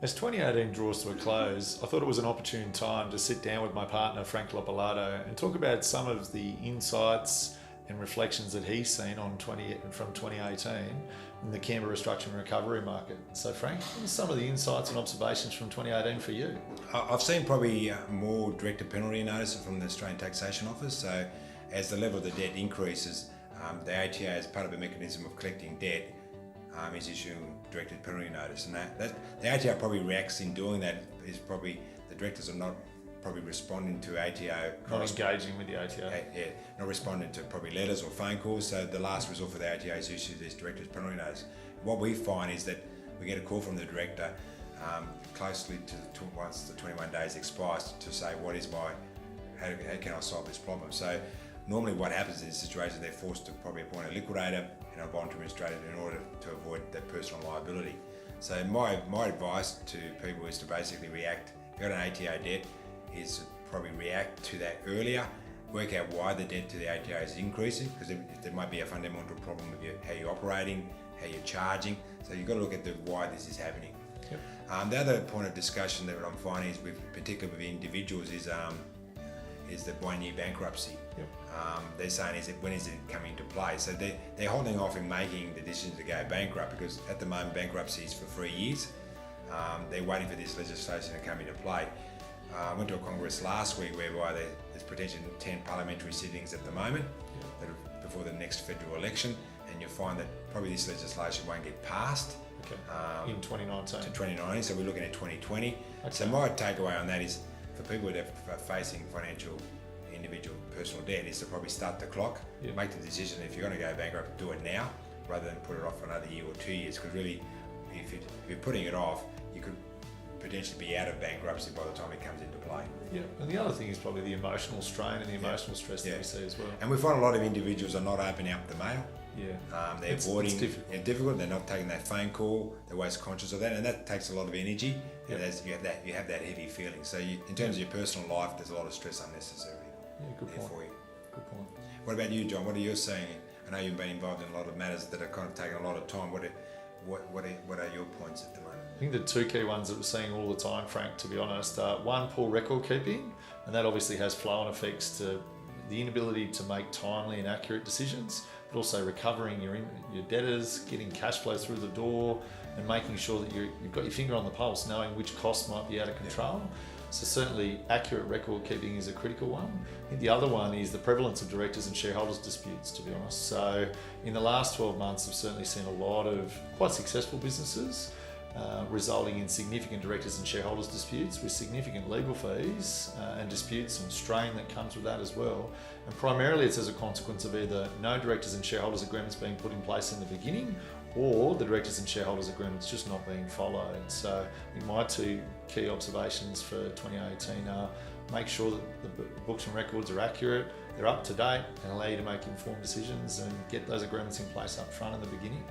As 2018 draws to a close, I thought it was an opportune time to sit down with my partner Frank Lopalato and talk about some of the insights and reflections that he's seen from 2018 in the Canberra Restructuring Recovery market. So Frank, what are some of the insights and observations from 2018 for you? I've seen probably more directed penalty notices from the Australian Taxation Office. So as the level of the debt increases, the ATA, as part of a mechanism of collecting debt, is issuing directed penalty notice, and that the ATO probably reacts in doing that is probably the directors are not probably responding to ATO, Not engaging with the ATO. Not responding to probably letters or phone calls. So the last resort for the ATO is issue this directed penalty notice. What we find is that we get a call from the director closely to once the 21 days expires to say how can I solve this problem. So normally what happens in this situation, they're forced to probably appoint a liquidator and a voluntary administrator in order to avoid that personal liability. So my advice to people is to basically react. If you've got an ATO debt, is probably react to that earlier, work out why the debt to the ATO is increasing, because there might be a fundamental problem with how you're operating, how you're charging. So you've got to look at why this is happening. Yep. The other point of discussion that I'm finding is, particularly with individuals, is the 1 year bankruptcy. Yep. They're saying, when is it coming into play? So they're holding off in making the decision to go bankrupt, because at the moment bankruptcy is for 3 years. They're waiting for this legislation to come into play. I went to a congress last week whereby there's potentially 10 parliamentary sittings at the moment that are before the next federal election, and you'll find that probably this legislation won't get passed. Okay. In 2019. To 2019, so we're looking at 2020. Okay. So my takeaway on that is, for people that are facing financial individual personal debt, is to probably start the clock, make the decision. If you're going to go bankrupt, do it now rather than put it off for another year or 2 years, because really if you're putting it off, you could potentially be out of bankruptcy by the time it comes into play. Yeah, and the other thing is probably the emotional strain and the emotional stress that we see as well. And we find a lot of individuals are not opening up the mail. Yeah, they're avoiding. It's difficult. They're not taking that phone call. They're always conscious of that, and that takes a lot of energy. Yep. And you have that heavy feeling. So in terms of your personal life, there's a lot of stress unnecessarily. Yeah, good point. For you. Good point. What about you, John? What are you saying? I know you've been involved in a lot of matters that are kind of taking a lot of time. What are your points at the moment? I think the two key ones that we're seeing all the time, Frank, to be honest, are one, poor record keeping, and that obviously has flow-on effects to the inability to make timely and accurate decisions, but also recovering your debtors, getting cash flow through the door, and making sure that you've got your finger on the pulse, knowing which costs might be out of control. So certainly accurate record keeping is a critical one. I think the other one is the prevalence of directors and shareholders disputes, to be honest. So in the last 12 months, I've certainly seen a lot of quite successful businesses resulting in significant directors and shareholders disputes with significant legal fees and disputes and strain that comes with that as well. And primarily it's as a consequence of either no directors and shareholders agreements being put in place in the beginning, or the directors and shareholders agreements just not being followed. So I think my two key observations for 2018 are make sure that the books and records are accurate, they're up to date, and allow you to make informed decisions and get those agreements in place up front in the beginning.